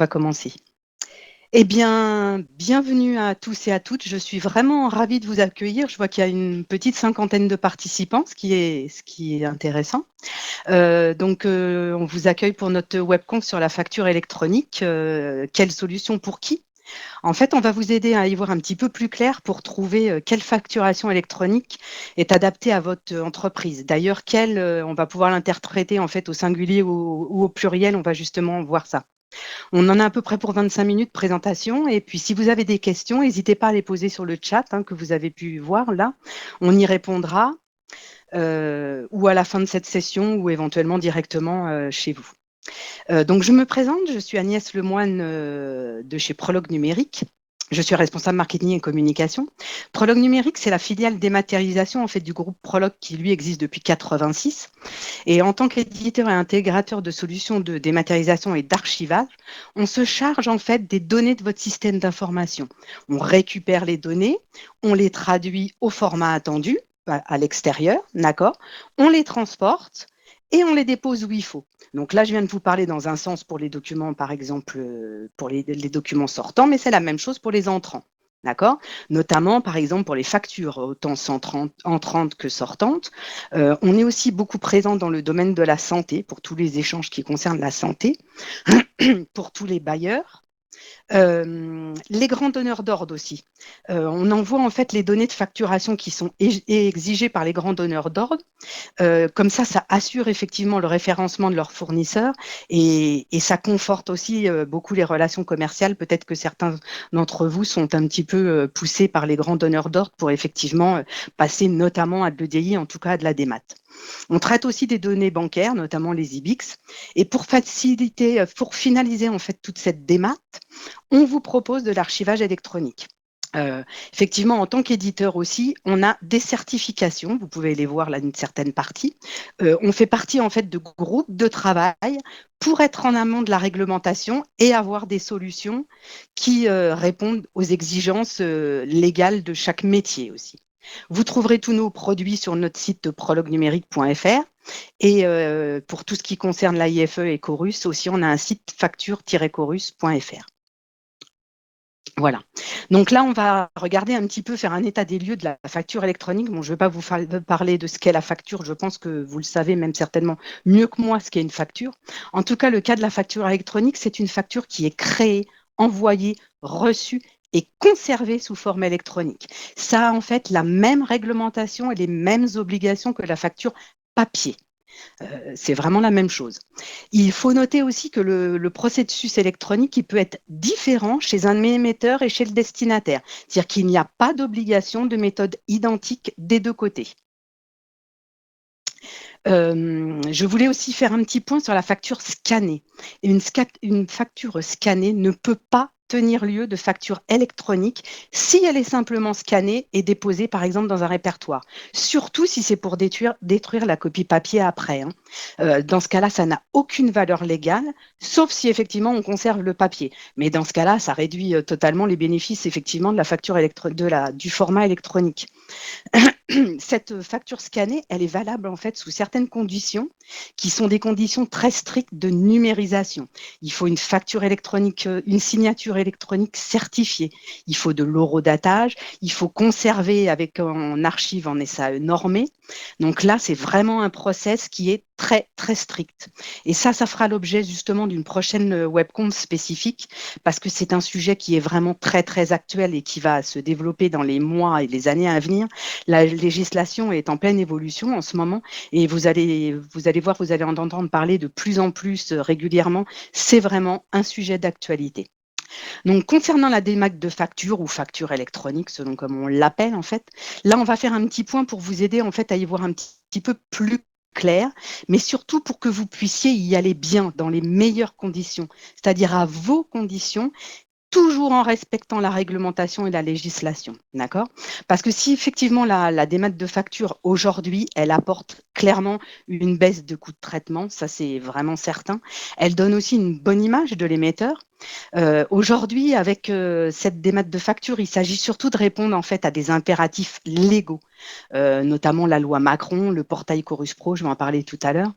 va commencer. Eh bien, bienvenue à tous et à toutes. Je suis vraiment ravie de vous accueillir. Je vois qu'il y a une petite cinquantaine de participants, ce qui est intéressant. On vous accueille pour notre webconf sur la facture électronique. Quelle solution pour qui? En fait, on va vous aider à y voir un petit peu plus clair pour trouver quelle facturation électronique est adaptée à votre entreprise. D'ailleurs, on va pouvoir l'interpréter en fait au singulier ou au pluriel. On va justement voir ça. On en a à peu près pour 25 minutes de présentation. Et puis, si vous avez des questions, n'hésitez pas à les poser sur le chat que vous avez pu voir là. On y répondra ou à la fin de cette session ou éventuellement directement chez vous. Donc, je me présente. Je suis Agnès Lemoine de chez Prologue Numérique. Je suis responsable marketing et communication. Prologue Numérique, c'est la filiale dématérialisation en fait, du groupe Prologue qui, lui, existe depuis 1986. Et en tant qu'éditeur et intégrateur de solutions de dématérialisation et d'archivage, on se charge en fait des données de votre système d'information. On récupère les données, on les traduit au format attendu à l'extérieur, d'accord. On les transporte et on les dépose où il faut. Donc là, je viens de vous parler dans un sens pour les documents, par exemple, pour les documents sortants, mais c'est la même chose pour les entrants. D'accord. Notamment, par exemple, pour les factures, autant entrantes que sortantes. On est aussi beaucoup présent dans le domaine de la santé, pour tous les échanges qui concernent la santé, pour tous les bailleurs. Les grands donneurs d'ordre aussi. On envoie en fait les données de facturation qui sont exigées par les grands donneurs d'ordre. Comme ça assure effectivement le référencement de leurs fournisseurs et ça conforte aussi beaucoup les relations commerciales. Peut-être que certains d'entre vous sont un petit peu poussés par les grands donneurs d'ordre pour effectivement passer notamment à de l'EDI, en tout cas à de la démat. On traite aussi des données bancaires, notamment les IBIX. Et pour faciliter, pour finaliser en fait toute cette démat, on vous propose de l'archivage électronique. Effectivement, en tant qu'éditeur aussi, on a des certifications. Vous pouvez les voir là une certaine partie. On fait partie en fait de groupes de travail pour être en amont de la réglementation et avoir des solutions qui répondent aux exigences légales de chaque métier aussi. Vous trouverez tous nos produits sur notre site prologuenumérique.fr et pour tout ce qui concerne l'AIFE et Chorus aussi, on a un site facture-chorus.fr. Voilà. Donc là, on va regarder un petit peu, faire un état des lieux de la facture électronique. Bon, je ne vais pas vous parler de ce qu'est la facture. Je pense que vous le savez même certainement mieux que moi ce qu'est une facture. En tout cas, le cas de la facture électronique, c'est une facture qui est créée, envoyée, reçue et conservée sous forme électronique. Ça a en fait la même réglementation et les mêmes obligations que la facture papier. C'est vraiment la même chose. Il faut noter aussi que le processus électronique il peut être différent chez un émetteur et chez le destinataire. C'est-à-dire qu'il n'y a pas d'obligation de méthode identique des deux côtés. Je voulais aussi faire un petit point sur la facture scannée. Une facture scannée ne peut pas tenir lieu de facture électronique si elle est simplement scannée et déposée, par exemple, dans un répertoire. Surtout si c'est pour détruire la copie papier après. Dans ce cas-là, ça n'a aucune valeur légale, sauf si effectivement on conserve le papier. Mais dans ce cas-là, ça réduit totalement les bénéfices effectivement de la facture du format électronique. Cette facture scannée, elle est valable en fait sous certaines conditions qui sont des conditions très strictes de numérisation. Il faut une facture électronique, une signature électronique certifiée. Il faut de l'horodatage. Il faut conserver avec en archive en SAE normé. Donc là, c'est vraiment un process qui est très, très strict. Et ça fera l'objet justement d'une prochaine webconf spécifique parce que c'est un sujet qui est vraiment très, très actuel et qui va se développer dans les mois et les années à venir. La législation est en pleine évolution en ce moment et vous allez voir, vous allez en entendre parler de plus en plus régulièrement. C'est vraiment un sujet d'actualité. Donc, concernant la démat de facture ou facture électronique, selon comme on l'appelle en fait, là, on va faire un petit point pour vous aider en fait à y voir un petit peu plus clair, mais surtout pour que vous puissiez y aller bien dans les meilleures conditions, c'est-à-dire à vos conditions, toujours en respectant la réglementation et la législation, d'accord? Parce que si effectivement la démat de facture aujourd'hui, elle apporte clairement une baisse de coût de traitement, ça c'est vraiment certain. Elle donne aussi une bonne image de l'émetteur. Aujourd'hui, avec cette démat de facture, il s'agit surtout de répondre en fait à des impératifs légaux, notamment la loi Macron, le portail Chorus Pro, je vais en parler tout à l'heure,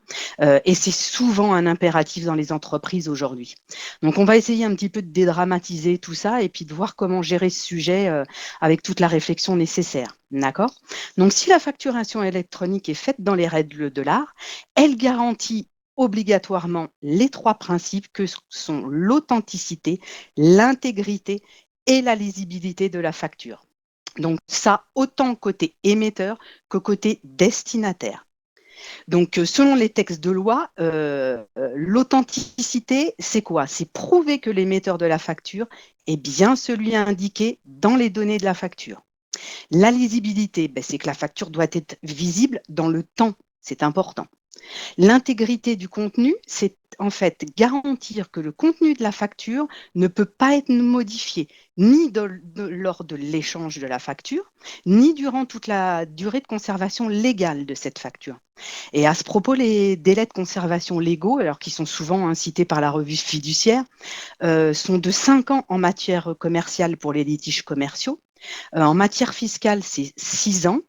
et c'est souvent un impératif dans les entreprises aujourd'hui. Donc on va essayer un petit peu de dédramatiser tout ça et puis de voir comment gérer ce sujet avec toute la réflexion nécessaire. D'accord? Donc si la facturation électronique est faite dans les règles de l'art, elle garantit obligatoirement les trois principes que sont l'authenticité, l'intégrité et la lisibilité de la facture. Donc ça, autant côté émetteur que côté destinataire. Donc, selon les textes de loi, l'authenticité, c'est quoi? C'est prouver que l'émetteur de la facture est bien celui indiqué dans les données de la facture. La lisibilité, ben, c'est que la facture doit être visible dans le temps. C'est important. L'intégrité du contenu, c'est en fait garantir que le contenu de la facture ne peut pas être modifié, ni lors de l'échange de la facture, ni durant toute la durée de conservation légale de cette facture. Et à ce propos, les délais de conservation légaux, alors qui sont souvent cités par la revue fiduciaire, sont de 5 ans en matière commerciale pour les litiges commerciaux. En matière fiscale, c'est 6 ans.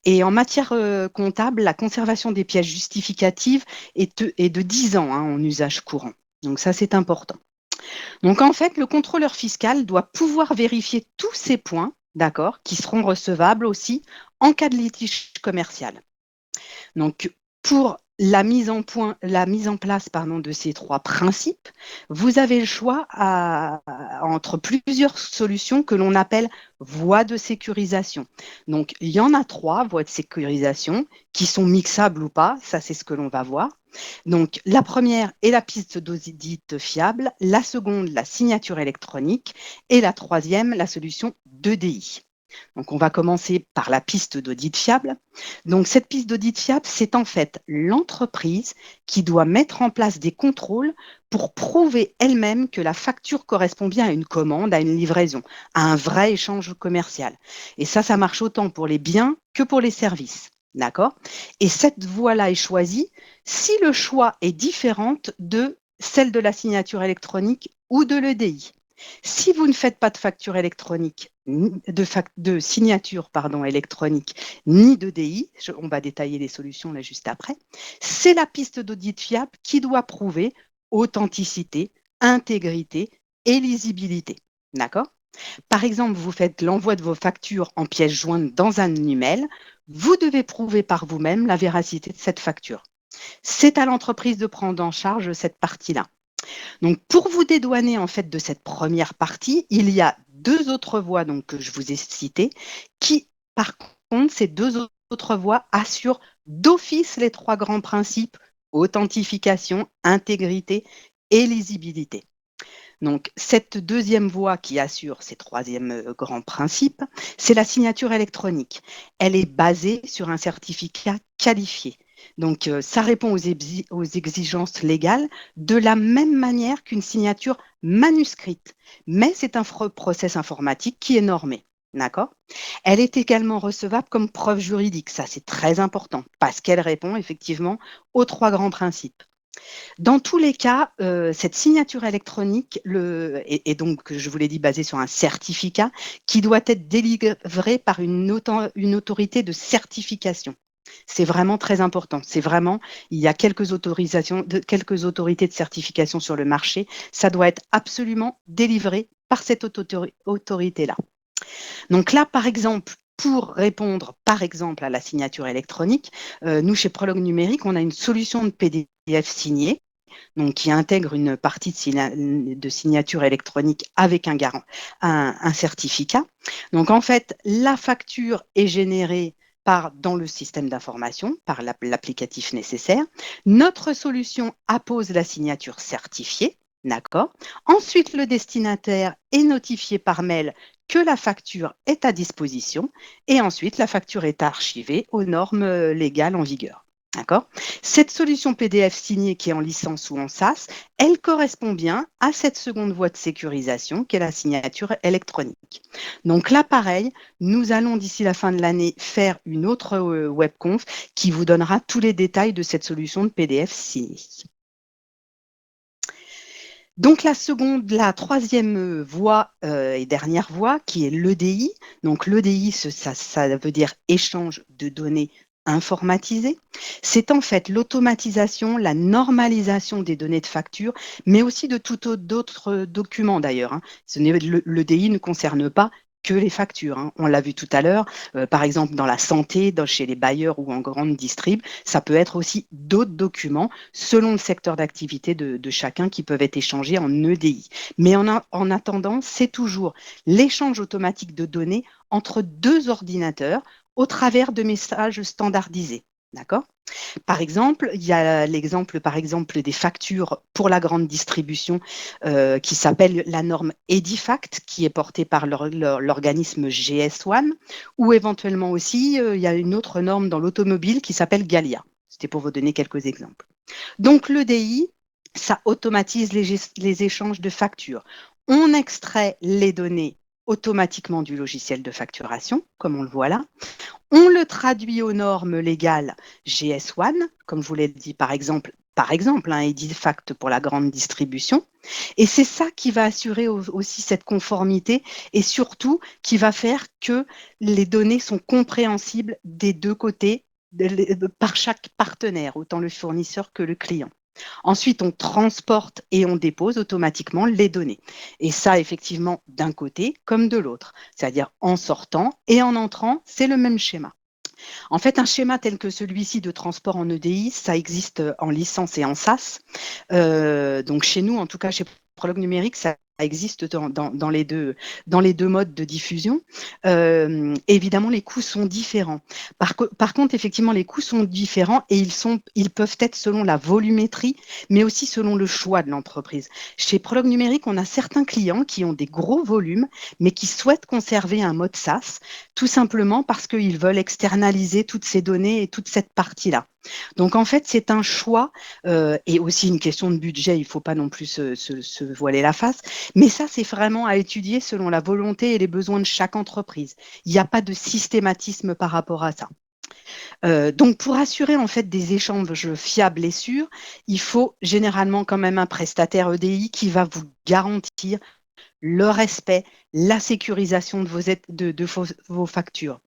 Et en matière comptable, la conservation des pièces justificatives est de 10 ans en usage courant. Donc ça, c'est important. Donc en fait, le contrôleur fiscal doit pouvoir vérifier tous ces points, d'accord, qui seront recevables aussi en cas de litige commercial. Donc, pour la mise en place de ces trois principes, vous avez le choix entre plusieurs solutions que l'on appelle voies de sécurisation. Donc, il y en a trois voies de sécurisation qui sont mixables ou pas, ça c'est ce que l'on va voir. Donc, la première est la piste d'audit fiable, la seconde, la signature électronique, et la troisième, la solution d'EDI. Donc, on va commencer par la piste d'audit fiable. Donc, cette piste d'audit fiable, c'est en fait l'entreprise qui doit mettre en place des contrôles pour prouver elle-même que la facture correspond bien à une commande, à une livraison, à un vrai échange commercial. Et ça marche autant pour les biens que pour les services. D'accord? Et cette voie-là est choisie si le choix est différent de celle de la signature électronique ou de l'EDI. Si vous ne faites pas de facture électronique, de signature électronique, ni d'EDI, on va détailler les solutions là juste après, c'est la piste d'audit fiable qui doit prouver authenticité, intégrité et lisibilité. D'accord? Par exemple, vous faites l'envoi de vos factures en pièces jointes dans un numel, vous devez prouver par vous-même la véracité de cette facture. C'est à l'entreprise de prendre en charge cette partie-là. Donc, pour vous dédouaner en fait de cette première partie, il y a deux autres voies que je vous ai citées qui, par contre, ces deux autres voies assurent d'office les trois grands principes authentification, intégrité et lisibilité. Donc, cette deuxième voie qui assure ces troisièmes grands principes, c'est la signature électronique. Elle est basée sur un certificat qualifié. Donc, ça répond aux exigences légales de la même manière qu'une signature manuscrite, mais c'est un process informatique qui est normé. D'accord? Elle est également recevable comme preuve juridique. Ça, c'est très important parce qu'elle répond effectivement aux trois grands principes. Dans tous les cas, cette signature électronique est donc, je vous l'ai dit, basée sur un certificat qui doit être délivré par une autorité de certification. C'est vraiment très important. Il y a quelques autorités de certification sur le marché. Ça doit être absolument délivré par cette autorité-là. Donc là, par exemple, pour répondre, par exemple, à la signature électronique, nous, chez Prologue Numérique, on a une solution de PDF signé, donc qui intègre une partie de signature électronique avec un certificat. Donc, en fait, la facture est générée dans le système d'information, par l'applicatif nécessaire. Notre solution appose la signature certifiée. D'accord. Ensuite, le destinataire est notifié par mail que la facture est à disposition et ensuite la facture est archivée aux normes légales en vigueur. D'accord? Cette solution PDF signée qui est en licence ou en SaaS, elle correspond bien à cette seconde voie de sécurisation qui est la signature électronique. Donc là, pareil, nous allons d'ici la fin de l'année faire une autre webconf qui vous donnera tous les détails de cette solution de PDF signée. Donc la troisième voie et dernière voie, qui est l'EDI. Donc l'EDI, ça veut dire échange de données informatisées. C'est en fait l'automatisation, la normalisation des données de facture, mais aussi de tout autre d'autres documents d'ailleurs, hein. L'EDI ne concerne pas que les factures, hein. On l'a vu tout à l'heure, par exemple dans la santé, chez les bailleurs ou en grande distrib, ça peut être aussi d'autres documents selon le secteur d'activité de chacun qui peuvent être échangés en EDI. Mais en attendant, c'est toujours l'échange automatique de données entre deux ordinateurs au travers de messages standardisés. D'accord? Par exemple, il y a l'exemple, par exemple, des factures pour la grande distribution qui s'appelle la norme Edifact, qui est portée par l'organisme GS1, ou éventuellement aussi, il y a une autre norme dans l'automobile qui s'appelle Galia. C'était pour vous donner quelques exemples. Donc l'EDI, ça automatise les échanges de factures. On extrait les données automatiquement du logiciel de facturation, comme on le voit là. On le traduit aux normes légales GS1, comme je vous l'ai dit par exemple, Edifact pour la grande distribution. Et c'est ça qui va assurer aussi cette conformité et surtout qui va faire que les données sont compréhensibles des deux côtés par chaque partenaire, autant le fournisseur que le client. Ensuite, on transporte et on dépose automatiquement les données. Et ça, effectivement, d'un côté comme de l'autre. C'est-à-dire en sortant et en entrant, c'est le même schéma. En fait, un schéma tel que celui-ci de transport en EDI, ça existe en licence et en SaaS. Donc chez nous, en tout cas chez Prologue Numérique, ça existe dans les deux modes de diffusion. Évidemment, les coûts sont différents. Par contre, effectivement, les coûts sont différents et ils peuvent être selon la volumétrie, mais aussi selon le choix de l'entreprise. Chez Prologue Numérique, on a certains clients qui ont des gros volumes, mais qui souhaitent conserver un mode SaaS, tout simplement parce qu'ils veulent externaliser toutes ces données et toute cette partie-là. Donc en fait, c'est un choix et aussi une question de budget, il ne faut pas non plus se voiler la face, mais ça, c'est vraiment à étudier selon la volonté et les besoins de chaque entreprise. Il n'y a pas de systématisme par rapport à ça. Donc pour assurer en fait des échanges fiables et sûrs, il faut généralement quand même un prestataire EDI qui va vous garantir le respect, la sécurisation de vos factures.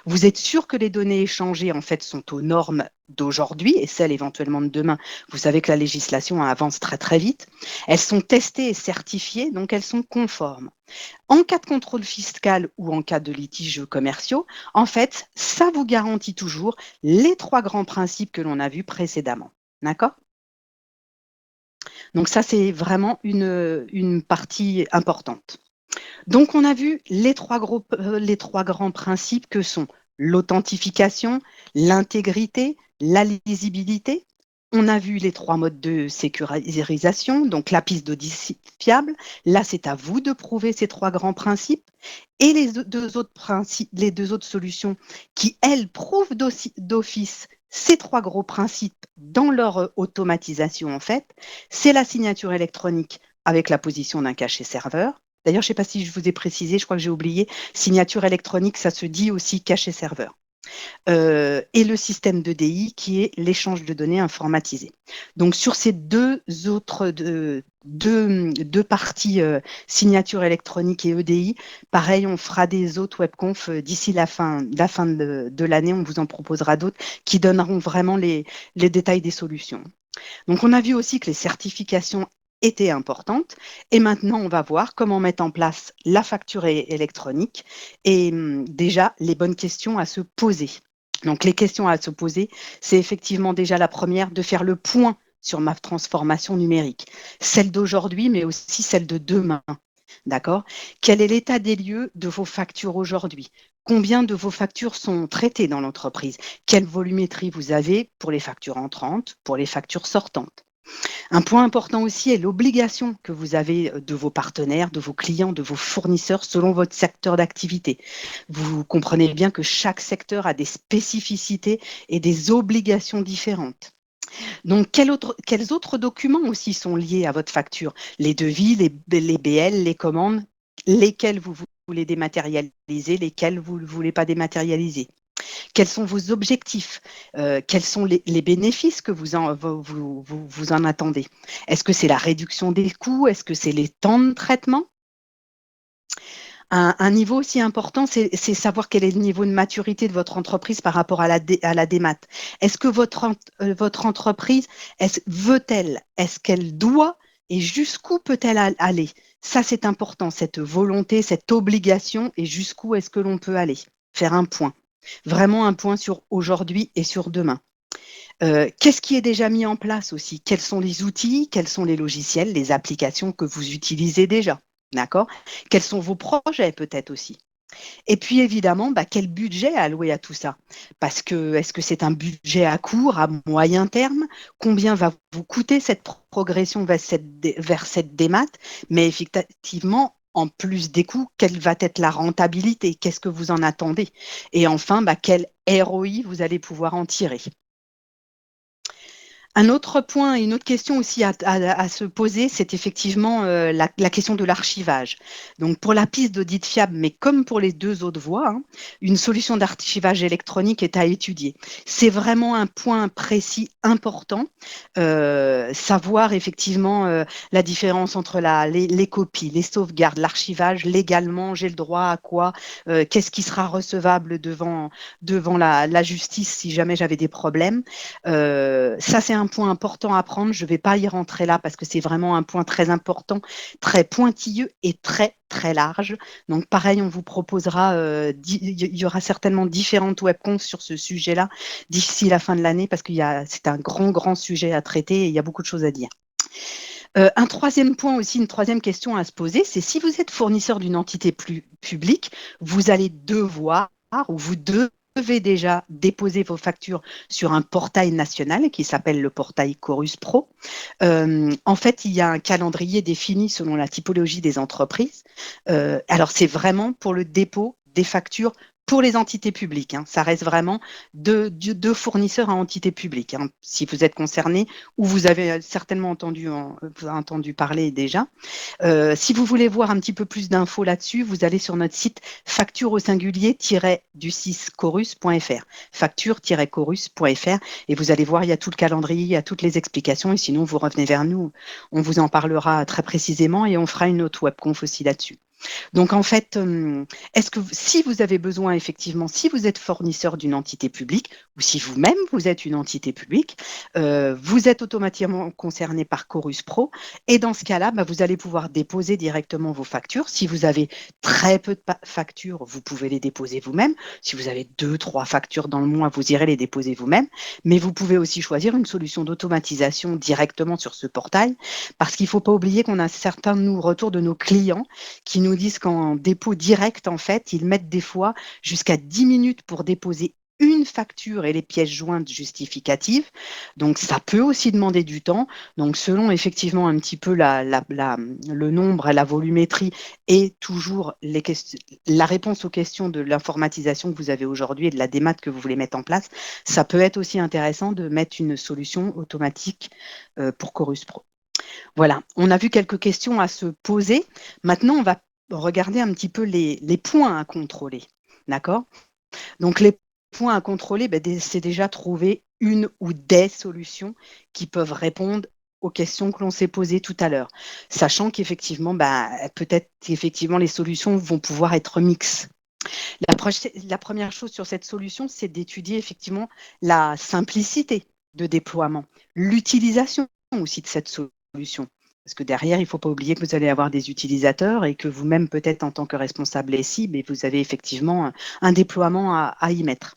Vous êtes sûr que les données échangées en fait sont aux normes d'aujourd'hui et celles éventuellement de demain. Vous savez que la législation avance très très vite. Elles sont testées et certifiées, donc elles sont conformes. En cas de contrôle fiscal ou en cas de litiges commerciaux, en fait, ça vous garantit toujours les trois grands principes que l'on a vus précédemment. D'accord? Donc ça, c'est vraiment une partie importante. Donc, on a vu les trois grands principes que sont l'authentification, l'intégrité, la lisibilité. On a vu les trois modes de sécurisation, donc la piste d'audit fiable. Là, c'est à vous de prouver ces trois grands principes. Et les deux autres solutions qui, elles, prouvent d'office ces trois gros principes dans leur automatisation, en fait, c'est la signature électronique avec la position d'un cachet serveur. D'ailleurs, je ne sais pas si je vous ai précisé, je crois que j'ai oublié, signature électronique, ça se dit aussi cachet serveur. Et le système d'EDI qui est l'échange de données informatisé. Donc sur ces deux parties, signature électronique et EDI, pareil, on fera des autres webconf d'ici la fin de l'année, on vous en proposera d'autres qui donneront vraiment les détails des solutions. Donc, on a vu aussi que les certifications étaient importantes. Et maintenant, on va voir comment mettre en place la facture électronique et déjà les bonnes questions à se poser. Donc, les questions à se poser, c'est effectivement déjà la première, de faire le point sur ma transformation numérique, celle d'aujourd'hui, mais aussi celle de demain. D'accord? Quel est l'état des lieux de vos factures aujourd'hui? Combien de vos factures sont traitées dans l'entreprise? Quelle volumétrie vous avez pour les factures entrantes, pour les factures sortantes? Un point important aussi est l'obligation que vous avez de vos partenaires, de vos clients, de vos fournisseurs selon votre secteur d'activité. Vous comprenez bien que chaque secteur a des spécificités et des obligations différentes. Donc, quels autres documents aussi sont liés à votre facture? Les devis, les BL, les commandes, lesquels vous voulez dématérialiser, lesquels vous ne voulez pas dématérialiser. Quels sont vos objectifs? Quels sont les bénéfices que vous en attendez? Est-ce que c'est la réduction des coûts? Est-ce que c'est les temps de traitement? Un niveau aussi important, c'est savoir quel est le niveau de maturité de votre entreprise par rapport à la démat. Est-ce que votre entreprise, veut-elle? Est-ce qu'elle doit? Et jusqu'où peut-elle aller? Ça, c'est important, cette volonté, cette obligation, et jusqu'où est-ce que l'on peut aller? Faire un point. Vraiment un point sur aujourd'hui et sur demain. Qu'est-ce qui est déjà mis en place aussi? Quels sont les outils? Quels sont les logiciels, les applications que vous utilisez déjà? D'accord? Quels sont vos projets peut-être aussi? Et puis évidemment, quel budget allouer à tout ça? Parce que est-ce que c'est un budget à court, à moyen terme? Combien va vous coûter cette progression vers cette démat? Mais effectivement, en plus des coûts, quelle va être la rentabilité? Qu'est-ce que vous en attendez? Et enfin, quel ROI vous allez pouvoir en tirer? Un autre point, une autre question aussi à se poser, c'est effectivement la question de l'archivage. Donc pour la piste d'audit fiable, mais comme pour les deux autres voies, hein, une solution d'archivage électronique est à étudier. C'est vraiment un point précis important, savoir effectivement la différence entre les copies, les sauvegardes, l'archivage, légalement, j'ai le droit à quoi, qu'est-ce qui sera recevable devant la justice si jamais j'avais des problèmes. Ça, c'est un point important à prendre. Je ne vais pas y rentrer là parce que c'est vraiment un point très important, très pointilleux et très, très large. Donc, pareil, on vous proposera, il y aura certainement différentes webconf sur ce sujet-là d'ici la fin de l'année parce que c'est un grand, grand sujet à traiter et il y a beaucoup de choses à dire. Un troisième point aussi, une troisième question à se poser, c'est si vous êtes fournisseur d'une entité publique, vous allez devoir ou vous devez déjà déposer vos factures sur un portail national qui s'appelle le portail Chorus Pro. En fait, il y a un calendrier défini selon la typologie des entreprises. Alors, c'est vraiment pour le dépôt des factures pour les entités publiques. Hein. Ça reste vraiment de fournisseurs à entités publiques. Hein. Si vous êtes concerné ou vous avez certainement entendu parler déjà. Si vous voulez voir un petit peu plus d'infos là-dessus, vous allez sur notre site facture au singulier-du6chorus.fr, facture-chorus.fr, et vous allez voir, il y a tout le calendrier, il y a toutes les explications, et sinon vous revenez vers nous, on vous en parlera très précisément et on fera une autre webconf aussi là-dessus. Donc en fait, est-ce que si vous avez besoin effectivement, si vous êtes fournisseur d'une entité publique ou si vous-même vous êtes une entité publique, vous êtes automatiquement concerné par Chorus Pro et dans ce cas-là, vous allez pouvoir déposer directement vos factures. Si vous avez très peu de factures, vous pouvez les déposer vous-même. Si vous avez 2-3 factures dans le mois, vous irez les déposer vous-même. Mais vous pouvez aussi choisir une solution d'automatisation directement sur ce portail parce qu'il ne faut pas oublier qu'on a certains retours de nos clients qui nous disent qu'en dépôt direct, en fait, ils mettent des fois jusqu'à 10 minutes pour déposer une facture et les pièces jointes justificatives. Donc, ça peut aussi demander du temps. Donc, selon effectivement un petit peu le nombre et la volumétrie et toujours la réponse aux questions de l'informatisation que vous avez aujourd'hui et de la démat que vous voulez mettre en place, ça peut être aussi intéressant de mettre une solution automatique pour Chorus Pro. Voilà, on a vu quelques questions à se poser. Maintenant, on va regarder un petit peu les points à contrôler. D'accord? Donc, les points à contrôler, c'est déjà trouver une ou des solutions qui peuvent répondre aux questions que l'on s'est posées tout à l'heure. Sachant qu'effectivement, peut-être qu'effectivement, les solutions vont pouvoir être mixtes. La première chose sur cette solution, c'est d'étudier effectivement la simplicité de déploiement, l'utilisation aussi de cette solution. Parce que derrière, il ne faut pas oublier que vous allez avoir des utilisateurs et que vous-même, peut-être en tant que responsable SI, vous avez effectivement un déploiement à y mettre.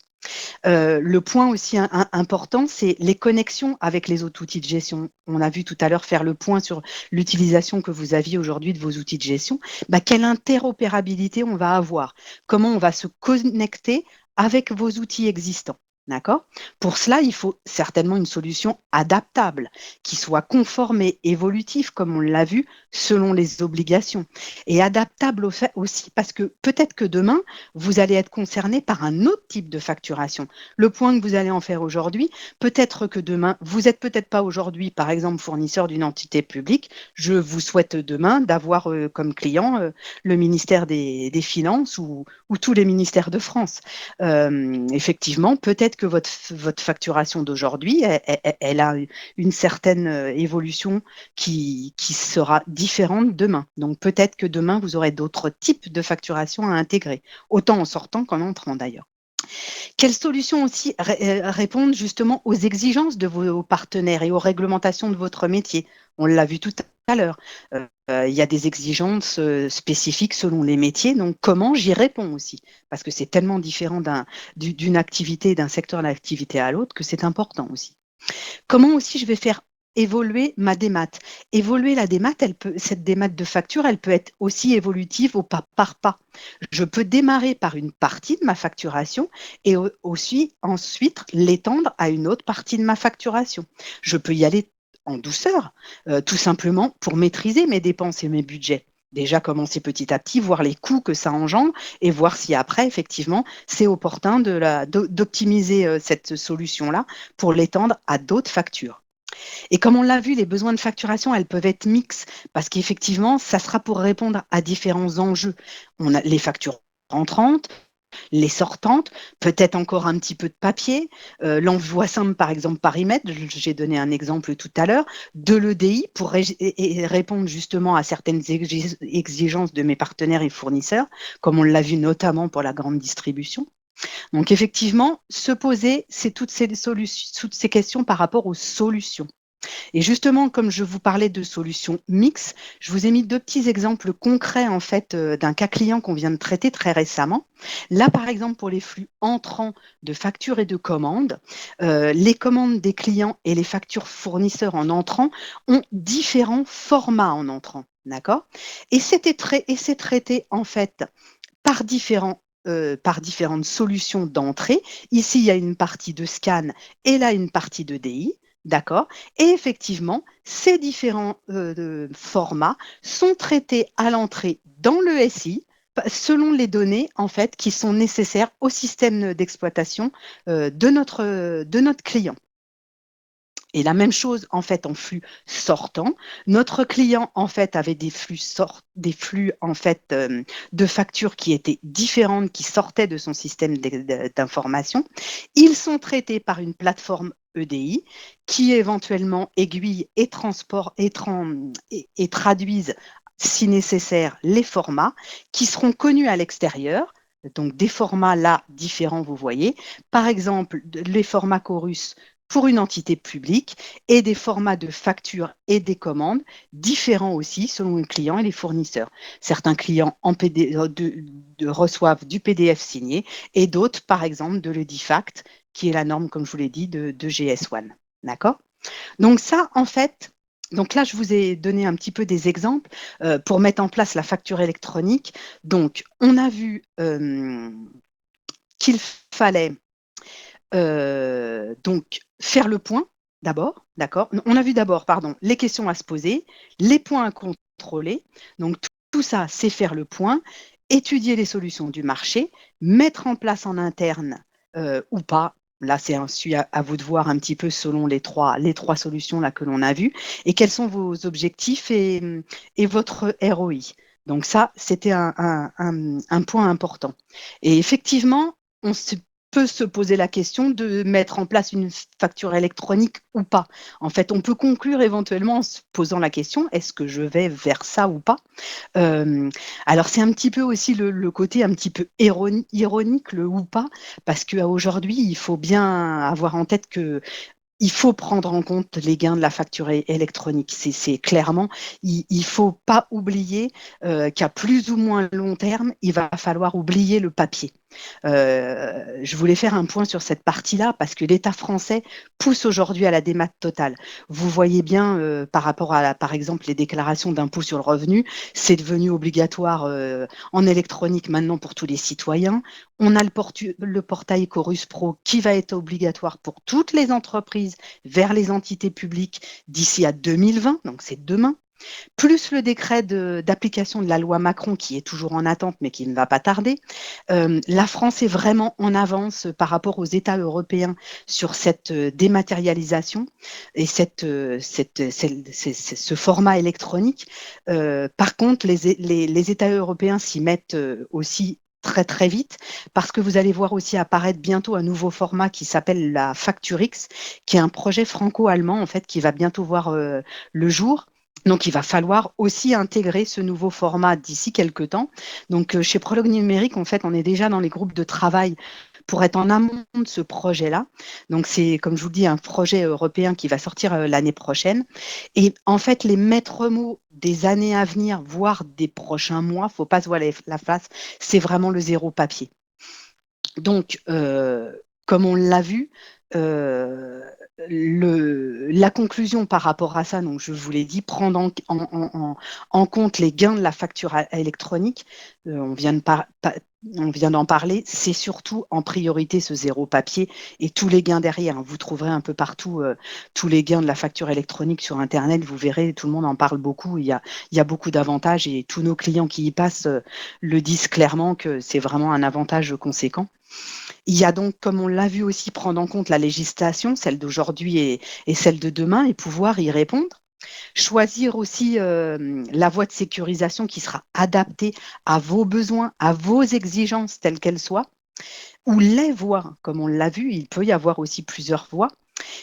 Le point aussi important, c'est les connexions avec les autres outils de gestion. On a vu tout à l'heure faire le point sur l'utilisation que vous aviez aujourd'hui de vos outils de gestion. Quelle interopérabilité on va avoir? Comment on va se connecter avec vos outils existants? D'accord? Pour cela, il faut certainement une solution adaptable, qui soit conforme et évolutive, comme on l'a vu, selon les obligations. Et adaptable au fait aussi parce que peut-être que demain, vous allez être concerné par un autre type de facturation. Le point que vous allez en faire aujourd'hui, peut-être que demain, vous n'êtes peut-être pas aujourd'hui, par exemple, fournisseur d'une entité publique. Je vous souhaite demain d'avoir comme client le ministère des Finances ou tous les ministères de France. Effectivement, peut-être que votre facturation d'aujourd'hui, elle a une certaine évolution qui sera différente demain. Donc peut-être que demain, vous aurez d'autres types de facturation à intégrer, autant en sortant qu'en entrant d'ailleurs. Quelles solutions aussi répondent justement aux exigences de vos partenaires et aux réglementations de votre métier? On l'a vu tout à l'heure. Il y a des exigences spécifiques selon les métiers, donc comment j'y réponds aussi? Parce que c'est tellement différent d'une activité, d'un secteur d'activité à l'autre que c'est important aussi. Comment aussi je vais faire évoluer ma démat? Évoluer la démat, cette démat de facture, elle peut être aussi évolutive au pas par pas. Je peux démarrer par une partie de ma facturation et aussi ensuite l'étendre à une autre partie de ma facturation. Je peux y aller en douceur, tout simplement pour maîtriser mes dépenses et mes budgets. Déjà commencer petit à petit, voir les coûts que ça engendre et voir si après, effectivement, c'est opportun d'optimiser cette solution-là pour l'étendre à d'autres factures. Et comme on l'a vu, les besoins de facturation, elles peuvent être mixtes parce qu'effectivement, ça sera pour répondre à différents enjeux. On a les factures entrantes, les sortantes, peut-être encore un petit peu de papier, l'envoi simple par exemple par email, j'ai donné un exemple tout à l'heure, de l'EDI pour répondre justement à certaines exigences de mes partenaires et fournisseurs, comme on l'a vu notamment pour la grande distribution. Donc effectivement, se poser, c'est toutes ces questions par rapport aux solutions. Et justement, comme je vous parlais de solutions mixtes, je vous ai mis deux petits exemples concrets en fait d'un cas client qu'on vient de traiter très récemment. Là, par exemple, pour les flux entrants de factures et de commandes, les commandes des clients et les factures fournisseurs en entrant ont différents formats en entrant. D'accord? Et c'est traité en fait par différentes solutions d'entrée. Ici, il y a une partie de scan et là, une partie de DI. D'accord. Et effectivement, ces différents formats sont traités à l'entrée dans le SI selon les données en fait qui sont nécessaires au système d'exploitation de notre client. Et la même chose en fait en flux sortant. Notre client en fait avait des flux en fait de factures qui étaient différentes, qui sortaient de son système d'information. Ils sont traités par une plateforme EDI qui éventuellement aiguille et et traduisent si nécessaire les formats qui seront connus à l'extérieur. Donc des formats là différents, vous voyez. Par exemple, les formats Chorus pour une entité publique et des formats de factures et des commandes différents aussi selon les clients et les fournisseurs. Certains clients reçoivent du PDF signé et d'autres, par exemple, de l'EDIFACT, qui est la norme, comme je vous l'ai dit, de GS1. D'accord? Donc ça, en fait, donc là, je vous ai donné un petit peu des exemples pour mettre en place la facture électronique. Donc, on a vu qu'il fallait donc faire le point d'abord, d'accord? On a vu d'abord, pardon, les questions à se poser, les points à contrôler. Donc tout ça, c'est faire le point, étudier les solutions du marché, mettre en place en interne ou pas. Là, c'est à vous de voir un petit peu selon les trois solutions là que l'on a vues et quels sont vos objectifs et votre ROI. Donc ça, c'était un point important. Et effectivement, on peut se poser la question de mettre en place une facture électronique ou pas. En fait, on peut conclure éventuellement en se posant la question, est-ce que je vais vers ça ou pas? Alors, c'est un petit peu aussi le côté un petit peu ironique, le ou pas, parce qu'aujourd'hui, il faut bien avoir en tête que il faut prendre en compte les gains de la facture électronique. C'est clairement, il ne faut pas oublier qu'à plus ou moins long terme, il va falloir oublier le papier. Je voulais faire un point sur cette partie-là parce que l'État français pousse aujourd'hui à la démat totale. Vous voyez bien, par rapport à, par exemple, les déclarations d'impôt sur le revenu, c'est devenu obligatoire en électronique maintenant pour tous les citoyens. On a le portail Chorus Pro qui va être obligatoire pour toutes les entreprises vers les entités publiques d'ici à 2020, donc c'est demain, plus le décret d'application de la loi Macron qui est toujours en attente mais qui ne va pas tarder. La France est vraiment en avance par rapport aux États européens sur cette dématérialisation et ce format électronique. Par contre, les États européens s'y mettent aussi très très vite parce que vous allez voir aussi apparaître bientôt un nouveau format qui s'appelle la Facture X, qui est un projet franco-allemand en fait qui va bientôt voir le jour. Donc, il va falloir aussi intégrer ce nouveau format d'ici quelques temps. Donc, chez Prologue Numérique, en fait, on est déjà dans les groupes de travail pour être en amont de ce projet-là. Donc, c'est, comme je vous le dis, un projet européen qui va sortir l'année prochaine. Et en fait, les maîtres mots des années à venir, voire des prochains mois, il ne faut pas se voiler la face, c'est vraiment le zéro papier. Donc, comme on l'a vu, la conclusion par rapport à ça, donc je vous l'ai dit, prendre en compte les gains de la facture électronique, on vient d'en parler, c'est surtout en priorité ce zéro papier et tous les gains derrière. Vous trouverez un peu partout tous les gains de la facture électronique sur Internet, vous verrez, tout le monde en parle beaucoup, il y a beaucoup d'avantages et tous nos clients qui y passent le disent clairement que c'est vraiment un avantage conséquent. Il y a donc, comme on l'a vu aussi, prendre en compte la législation, celle d'aujourd'hui et celle de demain, et pouvoir y répondre. Choisir aussi la voie de sécurisation qui sera adaptée à vos besoins, à vos exigences telles qu'elles soient, ou les voies, comme on l'a vu, il peut y avoir aussi plusieurs voies.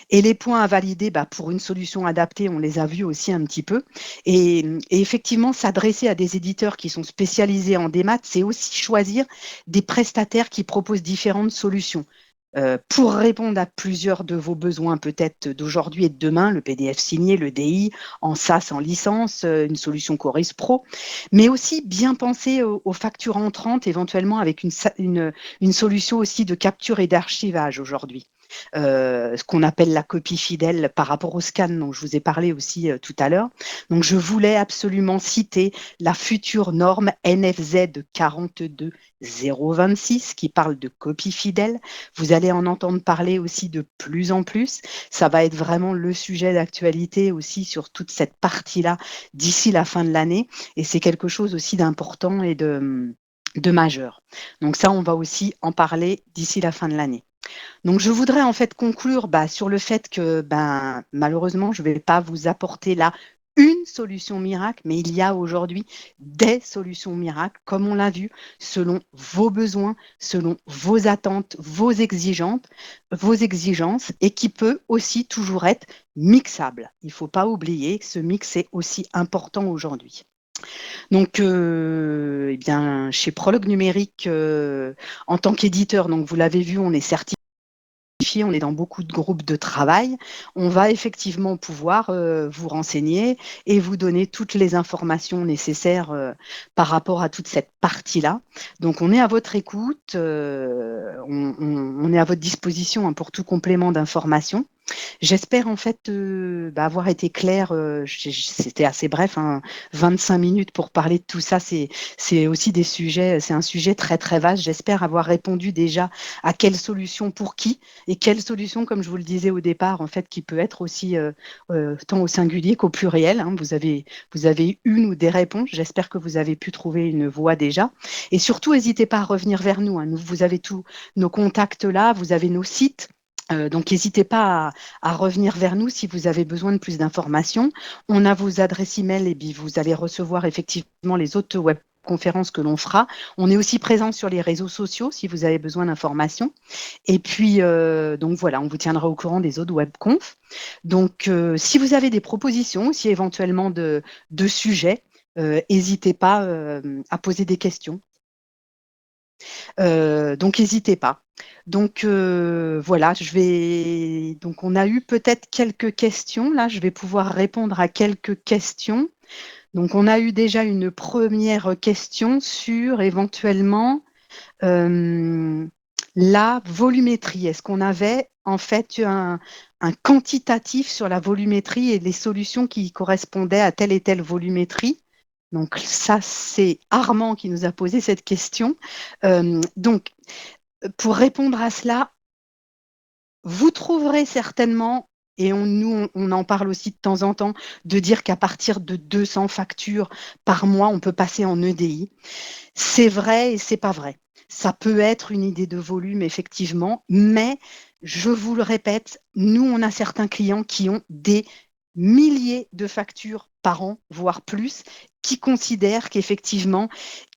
Et les points à valider, pour une solution adaptée, on les a vus aussi un petit peu. Et effectivement, s'adresser à des éditeurs qui sont spécialisés en démat, c'est aussi choisir des prestataires qui proposent différentes solutions. Pour répondre à plusieurs de vos besoins, peut-être d'aujourd'hui et de demain, le PDF signé, le DI, en SaaS, en licence, une solution Chorus Pro, mais aussi bien penser aux factures entrantes, éventuellement avec une solution aussi de capture et d'archivage aujourd'hui. Ce qu'on appelle la copie fidèle par rapport au scan dont je vous ai parlé aussi tout à l'heure. Donc, je voulais absolument citer la future norme NFZ 42026 qui parle de copie fidèle. Vous allez en entendre parler aussi de plus en plus. Ça va être vraiment le sujet d'actualité aussi sur toute cette partie-là d'ici la fin de l'année. Et c'est quelque chose aussi d'important et de majeur. Donc ça, on va aussi en parler d'ici la fin de l'année. Donc, je voudrais en fait conclure sur le fait que malheureusement, je ne vais pas vous apporter là une solution miracle, mais il y a aujourd'hui des solutions miracles, comme on l'a vu, selon vos besoins, selon vos attentes, vos exigences, et qui peut aussi toujours être mixable. Il ne faut pas oublier que ce mix est aussi important aujourd'hui. Donc, chez Prologue Numérique, en tant qu'éditeur, donc vous l'avez vu, on est certifié. On est dans beaucoup de groupes de travail, on va effectivement pouvoir vous renseigner et vous donner toutes les informations nécessaires par rapport à toute cette partie-là. Donc, on est à votre écoute, on est à votre disposition pour tout complément d'information. J'espère en fait avoir été claire. C'était assez bref, 25 minutes pour parler de tout ça. C'est aussi des sujets, c'est un sujet très très vaste. J'espère avoir répondu déjà à quelle solution pour qui et quelle solution, comme je vous le disais au départ, en fait, qui peut être aussi tant au singulier qu'au pluriel. Vous avez une ou des réponses. J'espère que vous avez pu trouver une voie déjà. Et surtout, n'hésitez pas à revenir vers nous. Vous avez tous nos contacts là, vous avez nos sites. Donc, n'hésitez pas à revenir vers nous si vous avez besoin de plus d'informations. On a vos adresses email et puis vous allez recevoir effectivement les autres webconférences que l'on fera. On est aussi présent sur les réseaux sociaux si vous avez besoin d'informations. Et puis, donc voilà, on vous tiendra au courant des autres webconf. Donc, si vous avez des propositions aussi éventuellement de sujets, n'hésitez pas à poser des questions. Donc, n'hésitez pas. Donc, voilà, donc on a eu peut-être quelques questions. Là, je vais pouvoir répondre à quelques questions. Donc, on a eu déjà une première question sur éventuellement la volumétrie. Est-ce qu'on avait en fait un quantitatif sur la volumétrie et les solutions qui correspondaient à telle et telle volumétrie? Donc ça, c'est Armand qui nous a posé cette question. Donc, pour répondre à cela, vous trouverez certainement, et nous, on en parle aussi de temps en temps, de dire qu'à partir de 200 factures par mois, on peut passer en EDI. C'est vrai et c'est pas vrai. Ça peut être une idée de volume, effectivement, mais je vous le répète, nous, on a certains clients qui ont des milliers de factures par an, voire plus, qui considèrent qu'effectivement,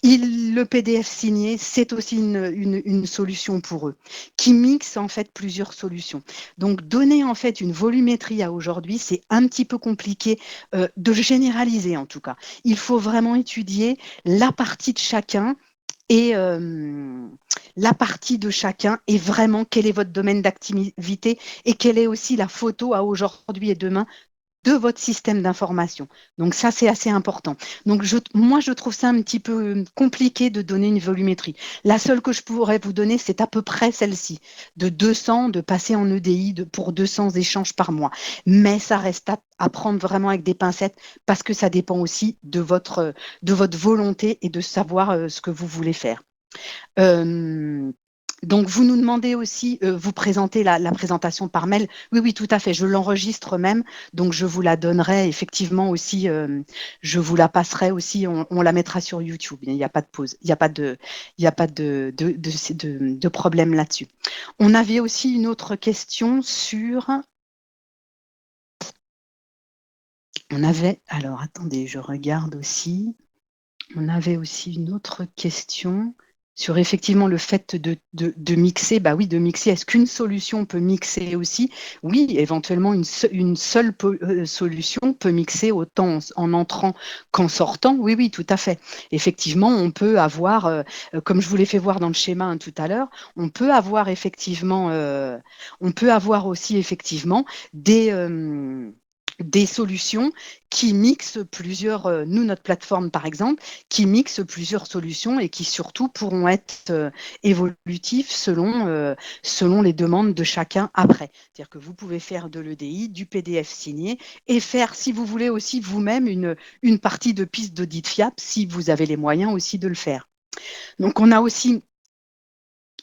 le PDF signé, c'est aussi une solution pour eux, qui mixent en fait plusieurs solutions. Donc, donner en fait une volumétrie à aujourd'hui, c'est un petit peu compliqué de généraliser en tout cas. Il faut vraiment étudier la partie de chacun et la partie de chacun et vraiment quel est votre domaine d'activité et quelle est aussi la photo à aujourd'hui et demain de votre système d'information. Donc ça, c'est assez important. Donc moi, je trouve ça un petit peu compliqué de donner une volumétrie. La seule que je pourrais vous donner, c'est à peu près celle-ci, de 200, de passer en EDI pour 200 échanges par mois. Mais ça reste à prendre vraiment avec des pincettes parce que ça dépend aussi de votre volonté et de savoir ce que vous voulez faire. Donc, vous nous demandez aussi, vous présenter la présentation par mail. Oui, oui, tout à fait. Je l'enregistre même. Donc, je vous la donnerai effectivement aussi. Je vous la passerai aussi. On la mettra sur YouTube. Il n'y a pas de pause. Il n'y a pas de problème là-dessus. On avait aussi une autre question sur. Alors, attendez, je regarde aussi. On avait aussi une autre question sur effectivement le fait de mixer. Bah oui, de mixer. Est-ce qu'une solution peut mixer aussi? Oui, éventuellement, une seule solution peut mixer autant en entrant qu'en sortant. Oui, oui, tout à fait. Effectivement, on peut avoir, comme je vous l'ai fait voir dans le schéma tout à l'heure, on peut avoir effectivement, on peut avoir aussi effectivement des solutions qui mixent plusieurs, nous, notre plateforme par exemple, qui mixent plusieurs solutions et qui surtout pourront être évolutifs selon les demandes de chacun après. C'est-à-dire que vous pouvez faire de l'EDI, du PDF signé et faire, si vous voulez aussi vous-même, une partie de piste d'audit fiable si vous avez les moyens aussi de le faire. Donc, on a aussi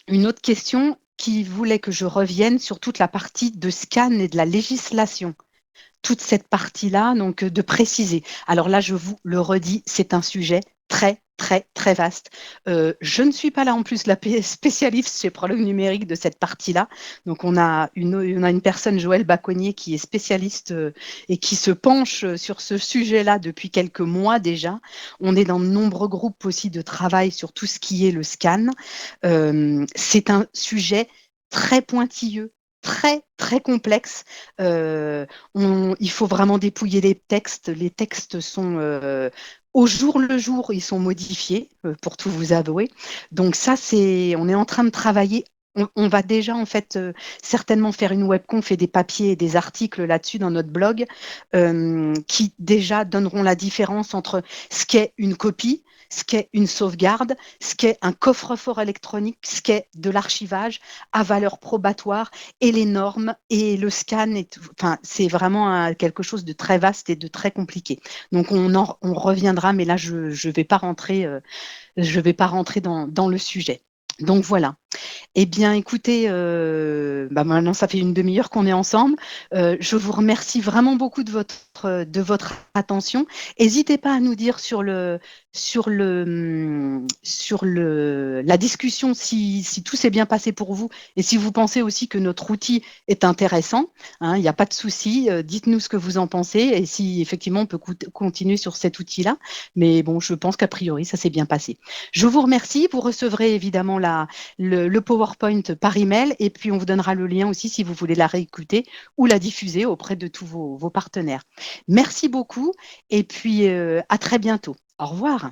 une autre question qui voulait que je revienne sur toute la partie de scan et de la législation. Toute cette partie-là, donc de préciser. Alors là, je vous le redis, c'est un sujet très, très, très vaste. Je ne suis pas là en plus la spécialiste chez Prologue Numérique de cette partie-là. Donc on a une personne, Joël Baconnier, qui est spécialiste et qui se penche sur ce sujet-là depuis quelques mois déjà. On est dans de nombreux groupes aussi de travail sur tout ce qui est le scan. C'est un sujet très pointilleux, très, très complexe. Il faut vraiment dépouiller les textes. Les textes sont au jour le jour, ils sont modifiés, pour tout vous avouer. Donc ça, on est en train de travailler. On va déjà en fait certainement faire une webconf et des papiers et des articles là-dessus dans notre blog qui déjà donneront la différence entre ce qu'est une copie, ce qu'est une sauvegarde, ce qu'est un coffre-fort électronique, ce qu'est de l'archivage à valeur probatoire et les normes et le scan. Enfin, c'est vraiment quelque chose de très vaste et de très compliqué. Donc, on reviendra, mais là, je ne vais pas rentrer, dans le sujet. Donc, voilà. Eh bien, écoutez, maintenant, ça fait une demi-heure qu'on est ensemble. Je vous remercie vraiment beaucoup de votre attention. N'hésitez pas à nous dire sur la discussion si tout s'est bien passé pour vous et si vous pensez aussi que notre outil est intéressant. Hein, il n'y a pas de souci. Dites-nous ce que vous en pensez et si effectivement on peut continuer sur cet outil-là. Mais bon, je pense qu'a priori, ça s'est bien passé. Je vous remercie. Vous recevrez évidemment le PowerPoint par email et puis on vous donnera le lien aussi si vous voulez la réécouter ou la diffuser auprès de tous vos partenaires. Merci beaucoup et puis à très bientôt. Au revoir.